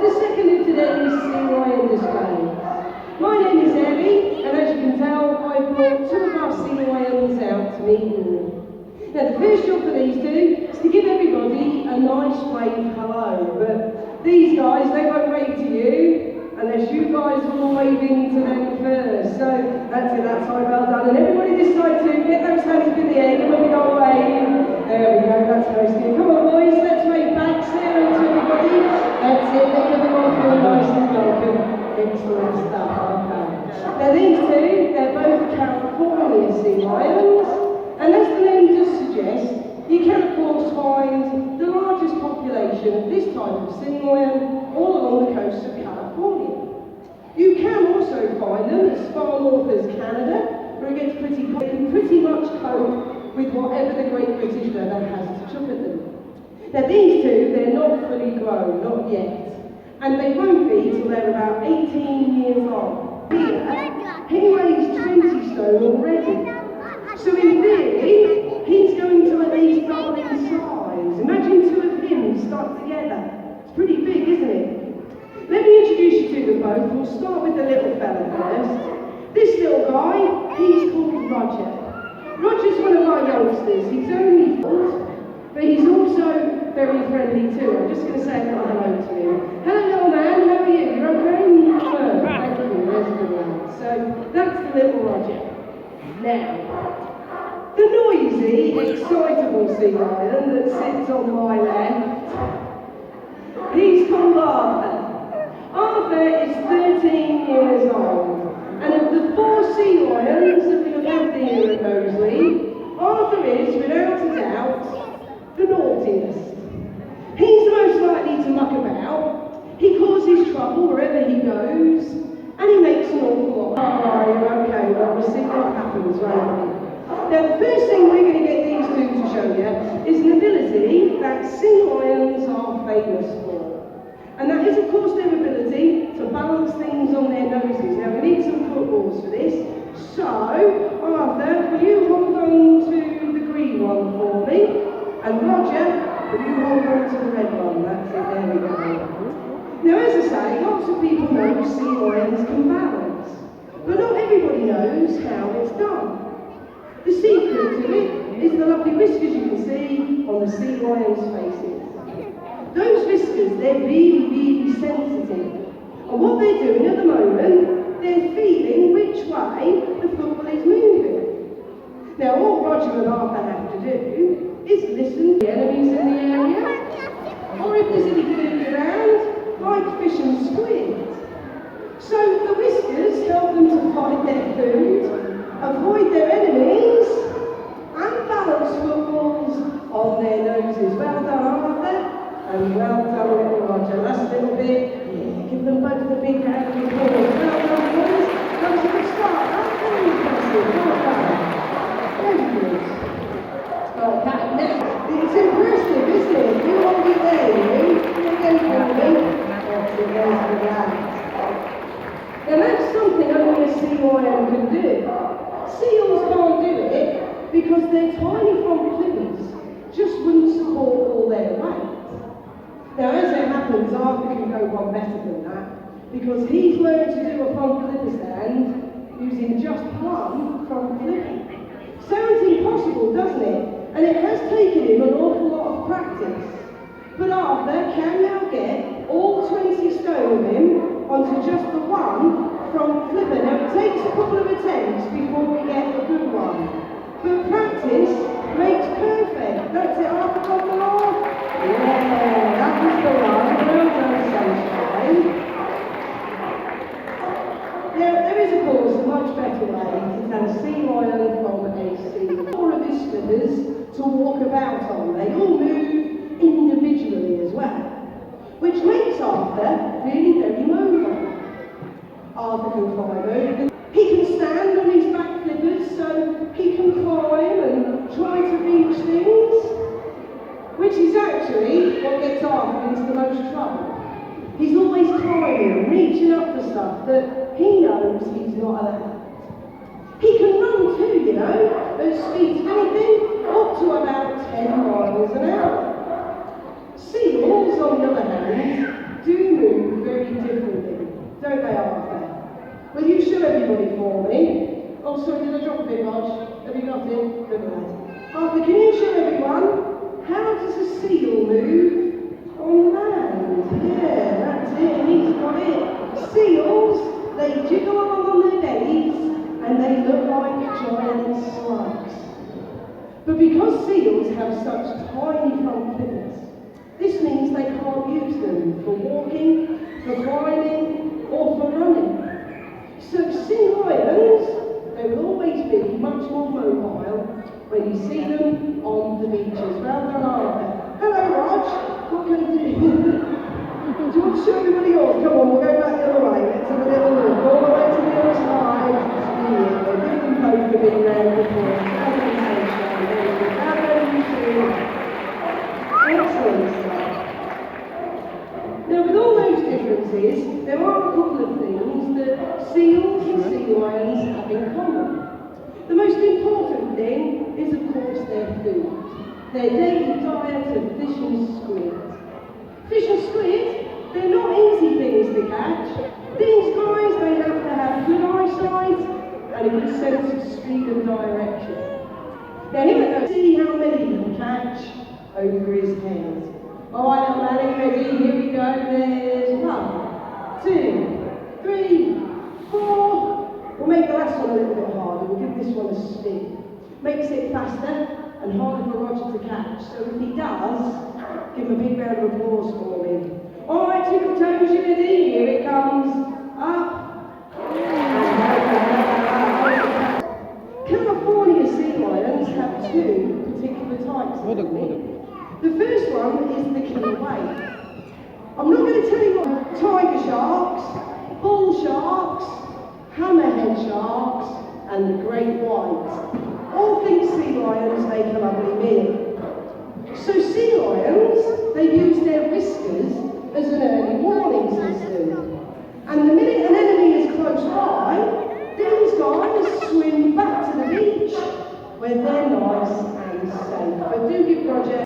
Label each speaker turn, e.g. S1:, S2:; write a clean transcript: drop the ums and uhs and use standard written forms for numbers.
S1: the second of today's Sealion displays. My name is Ellie, and as you can tell, I've brought two of our Sealions out to meet you. Now, the first job for these two is to give everybody a nice wave hello, but these guys, they won't wave to you unless you guys are all waving to them first. So that's it, that side well done. And everybody this side too, get those hands up in the air, give them a big old wave. There we go, that's nice to you. Come on boys, let's wave back, say hello to everybody. That's it, make everyone feel nice and welcome. Excellent stuff, okay. Now these two, they're both California Sealions. And as the name does suggest, you can of course find the largest population of this type of Sealion all along the coast of California. You can also find them as far north as Canada, where it gets pretty cold. They can pretty much cope with whatever the Great British weather has to chuck at them. Now these two, they're not fully grown, not yet. And they won't be till they're about 18 years old. Here, he weighs 20 stone already. So in theory, he's going to at least double in size. Imagine two of him stuck together. It's pretty big, isn't it? Let me introduce you to them both. We'll start with the little fella first. This little guy, he's called Roger. Roger's one of our youngsters. He's only 4, but he's also very friendly too. I'm just going to say a little hello to him. Hello little man, how are you? You're okay? Well, thank you, there's a good one. So that's the little Roger. Now, the noisy, excitable Sealion that sits on my left, he's called Arthur. Arthur is 13 years old, and of the 4 Sealions that we have here at Knowsley, Arthur is, without a doubt, the naughtiest. He's the most likely to muck about, he causes trouble wherever he goes, and he makes an awful lot. Okay, well, we'll see what happens, won't we? Now, the first thing we're going to get these two to show you is an ability that Sealions are famous for. And that is, of course, their ability to balance things on their noses. Now, we need some footballs for this. So, Arthur, will you hold on to the green one for me? And Roger, will you hold on to the red one? That's it, there we go. Now, as I say, lots of people know Sealions can balance, but not everybody knows how it's done. The secret to it is the lovely whiskers you can see on the Sealions' faces. Those whiskers, they're really, really sensitive, and what they're doing at the moment, they're feeling which way the football is moving. Now, all Roger and Arthur have to do is listen to the enemies in the area, or if there's any food around, like fish and squid. So the whiskers help them to find their food, avoid their enemies, and balance footballs on their noses. Well done, Arthur, and well done, little Roger. Last little bit. Yeah, give them both a big round of applause. Well done, boys. That was a good start. That's very impressive. Well done. Very good. Okay, now, it's impressive, isn't it? You hold it there, you. Again for me. Now that's something only a Sealion can do. Seals can't do it because their tiny front flippers just wouldn't support all their weight. Now as it happens, Arthur can go one better than that because he's learned to do a front flipper stand using just one front flipper. Sounds impossible, doesn't it? And it has taken him an awful lot of practice. But Arthur can now get all 20 stone of him onto just the one front flipper. Now it takes a couple of attempts before we get a good one. But practice makes perfect. That's it, Arthur, on the law. Yeah, that was the one. Well done, sunshine. Now there is of course a much better way to tell a Sealion from a Sealion. 4 of his flippers to walk about on. They all move individually as well, which makes Arthur really very mobile. Arthur can climb over. He can stand on his back flippers so he can climb and try to reach things, which is actually what gets Arthur into the most trouble. He's always climbing, reaching up for stuff that he knows he's not allowed. He can run too, you know, at speeds of anything up to about 10 miles an hour. Seals, on the other hand, do move don't they, Arthur? Will you show everybody for me? Oh, sorry, did I drop a bit, Rog? Have you got it? Good lad. Arthur, can you show everyone how does a seal move on land? Yeah, that's it, he's got it. Seals, they jiggle along on their bellies and they look like giant slugs. But because seals have such tiny front fins, this means they can't use them for walking, for climbing, or for running. So sea lions, they will always be much more mobile when you see them on the beaches. Well done, Arthur. Hello, Rog. What can I do? Do you want to show everybody yours? Come on, we'll go back the other way. Let's have a little look. All the way to the other side. Yeah, give them both a big round of applause. Excellent stuff. Now, with all those differences, there are a couple of things that seals and sea lions have in common. The most important thing is, of course, their food. Their daily diet of fish and squid. Fish and squid, they're not easy things to catch. These guys, they have to have good eyesight and a good sense of speed and direction. Now here we go, see how many he can catch over his head. Alright, little Manny, ready? Here we go. There's 1, 2, 3, 4. We'll make the last one a little bit harder. We'll give this one a spin. Makes it faster and harder for Roger to catch. So if he does, give him a big round of applause for me. Alright, Tickle Toes, you ready? Here it comes. Up. California sea lions have two particular types of technique. The first one is the killer wave. I'm not going to tell you what tiger sharks, bull sharks, hammerhead sharks, and the great white. All think sea lions make a lovely meal. So sea lions, they use their whiskers as an early warning system. And the minute an enemy is close by, these guys swim back to the beach where they're nice and safe. But do give Roger